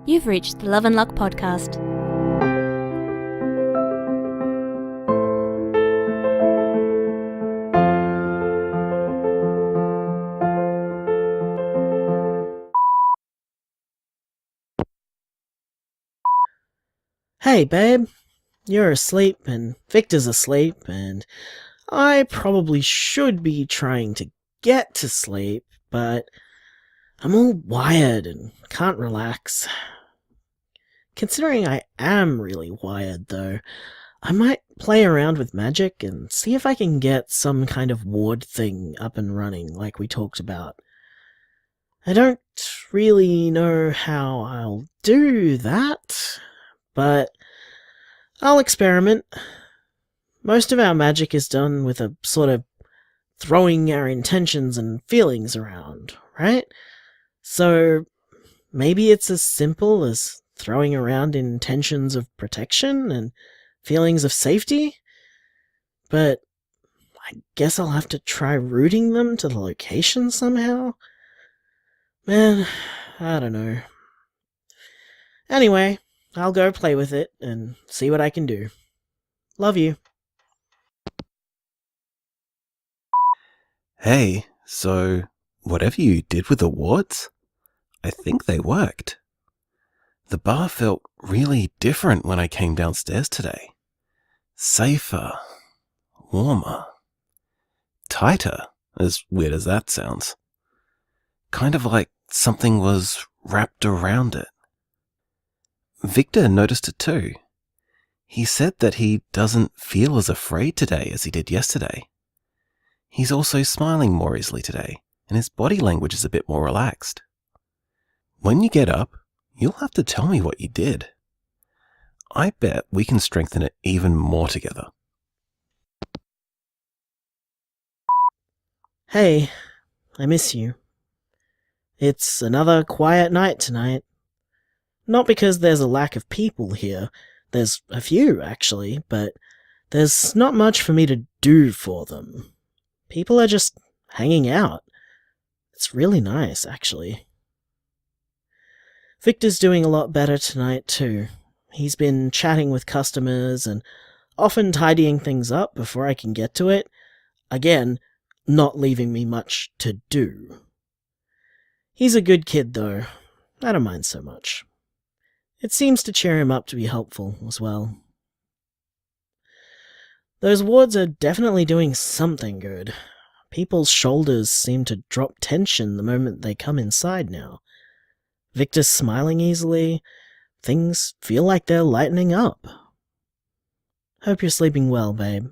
You've reached the Love and Luck podcast. Hey babe, you're asleep and Victor's asleep and I probably should be trying to get to sleep, but I'm all wired and can't relax. Considering I am really wired though, I might play around with magic and see if I can get some kind of ward thing up and running like we talked about. I don't really know how I'll do that, but I'll experiment. Most of our magic is done with a sort of throwing our intentions and feelings around, right? So maybe it's as simple as throwing around intentions of protection and feelings of safety? But I guess I'll have to try routing them to the location somehow? Man, I don't know. Anyway, I'll go play with it and see what I can do. Love you. Hey, so whatever you did with the wards, I think they worked. The bar felt really different when I came downstairs today. Safer, warmer, tighter, as weird as that sounds. Kind of like something was wrapped around it. Victor noticed it too. He said that he doesn't feel as afraid today as he did yesterday. He's also smiling more easily today, and his body language is a bit more relaxed. When you get up, you'll have to tell me what you did. I bet we can strengthen it even more together. Hey, I miss you. It's another quiet night tonight. Not because there's a lack of people here. There's a few, actually, but there's not much for me to do for them. People are just hanging out. It's really nice, actually. Victor's doing a lot better tonight, too. He's been chatting with customers and often tidying things up before I can get to it. Again, not leaving me much to do. He's a good kid, though. I don't mind so much. It seems to cheer him up to be helpful as well. Those wards are definitely doing something good. People's shoulders seem to drop tension the moment they come inside now. Victor's smiling easily. Things feel like they're lightening up. Hope you're sleeping well, babe.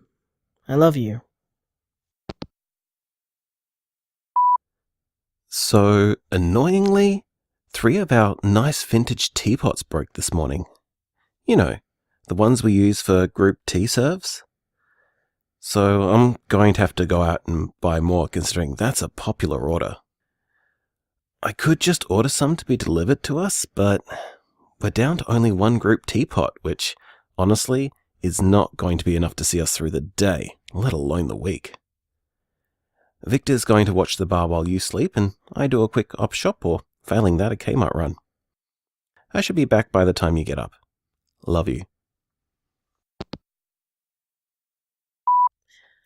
I love you. So, annoyingly, 3 of our nice vintage teapots broke this morning. You know, the ones we use for group tea serves. So I'm going to have to go out and buy more, considering that's a popular order. I could just order some to be delivered to us, but we're down to only 1 group teapot, which, honestly, is not going to be enough to see us through the day, let alone the week. Victor's going to watch the bar while you sleep, and I do a quick op shop, or failing that, a Kmart run. I should be back by the time you get up. Love you.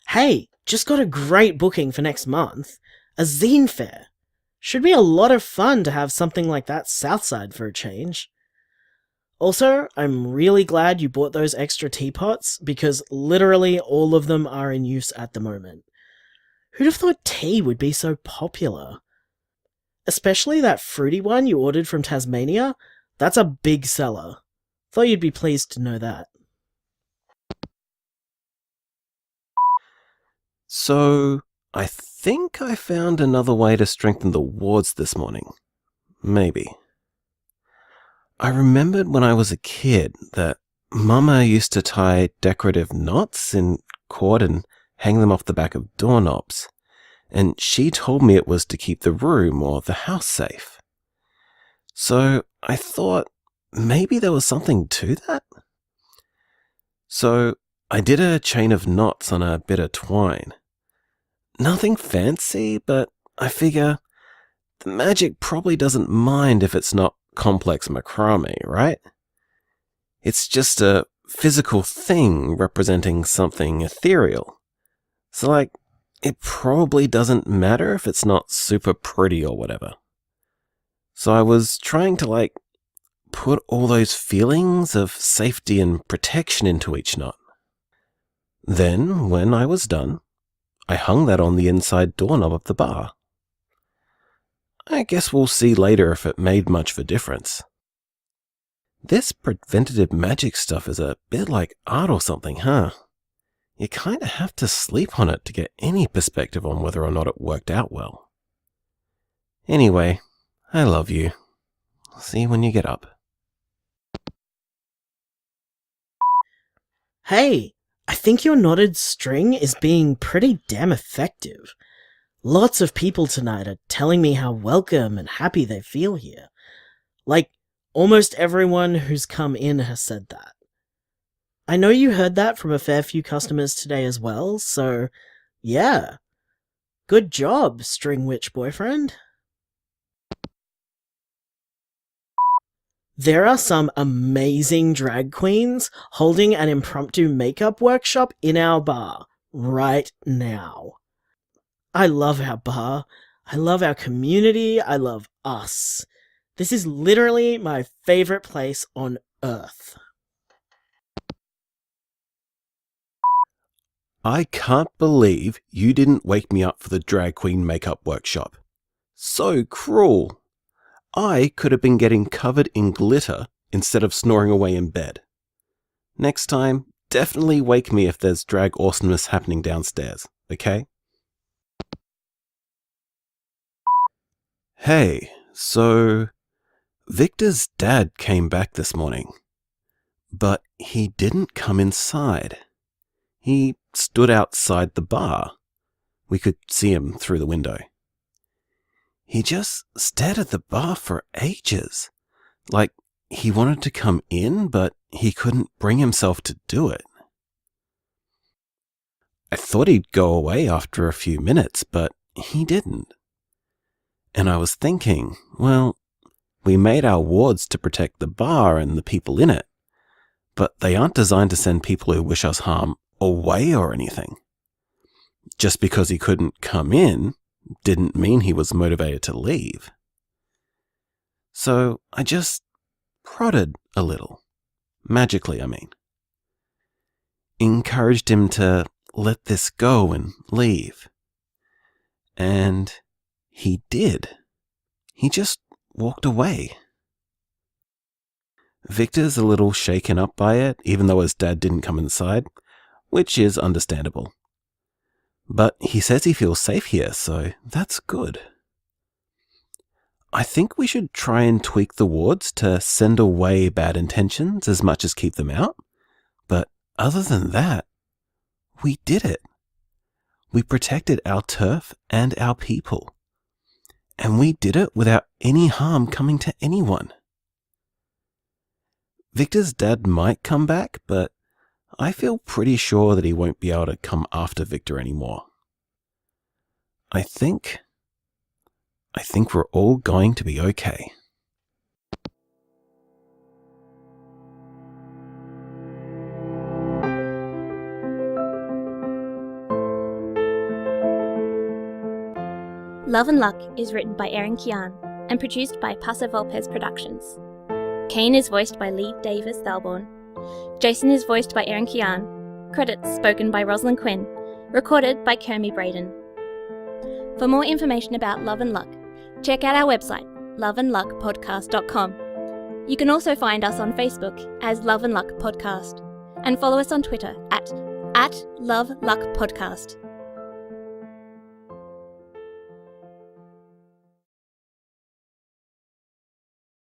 Hey, just got a great booking for next month. A zine fair. Should be a lot of fun to have something like that Southside for a change. Also, I'm really glad you bought those extra teapots, because literally all of them are in use at the moment. Who'd have thought tea would be so popular? Especially that fruity one you ordered from Tasmania. That's a big seller. Thought you'd be pleased to know that. So, I think I found another way to strengthen the wards this morning. Maybe. I remembered when I was a kid that Mama used to tie decorative knots in cord and hang them off the back of doorknobs, and she told me it was to keep the room or the house safe. So I thought maybe there was something to that? So I did a chain of knots on a bit of twine. Nothing fancy, but I figure the magic probably doesn't mind if it's not complex macrame, right? It's just a physical thing representing something ethereal. So, like, it probably doesn't matter if it's not super pretty or whatever. So I was trying to, like, put all those feelings of safety and protection into each knot. Then, when I was done, I hung that on the inside doorknob of the bar. I guess we'll see later if it made much of a difference. This preventative magic stuff is a bit like art or something, huh? You kinda have to sleep on it to get any perspective on whether or not it worked out well. Anyway, I love you. I'll see you when you get up. Hey, I think your knotted string is being pretty damn effective. Lots of people tonight are telling me how welcome and happy they feel here. Like, almost everyone who's come in has said that. I know you heard that from a fair few customers today as well, so yeah. Good job, String Witch Boyfriend. There are some amazing drag queens holding an impromptu makeup workshop in our bar right now. I love our bar. I love our community. I love us. This is literally my favorite place on earth. I can't believe you didn't wake me up for the drag queen makeup workshop. So cruel. I could have been getting covered in glitter instead of snoring away in bed. Next time, definitely wake me if there's drag awesomeness happening downstairs, okay? Hey, so Victor's dad came back this morning, but he didn't come inside. He stood outside the bar. We could see him through the window. He just stared at the bar for ages. Like he wanted to come in, but he couldn't bring himself to do it. I thought he'd go away after a few minutes, but he didn't. And I was thinking, well, we made our wards to protect the bar and the people in it, but they aren't designed to send people who wish us harm away or anything. Just because he couldn't come in didn't mean he was motivated to leave. So I just prodded a little. Magically, I mean. Encouraged him to let this go and leave. And he did. He just walked away. Victor's a little shaken up by it, even though his dad didn't come inside, which is understandable. But he says he feels safe here, so that's good. I think we should try and tweak the wards to send away bad intentions as much as keep them out. But other than that, we did it. We protected our turf and our people. And we did it without any harm coming to anyone. Victor's dad might come back, but I feel pretty sure that he won't be able to come after Victor anymore. I think we're all going to be okay. Love and Luck is written by Erin Kian and produced by Paso Volpez Productions. Kane is voiced by Lee Davis Thalborn. Jason is voiced by Erin Kian. Credits spoken by Rosalind Quinn. Recorded by Kermie Braden. For more information about Love and Luck, check out our website, loveandluckpodcast.com. You can also find us on Facebook as Love and Luck Podcast, and follow us on Twitter at Love Luck Podcast.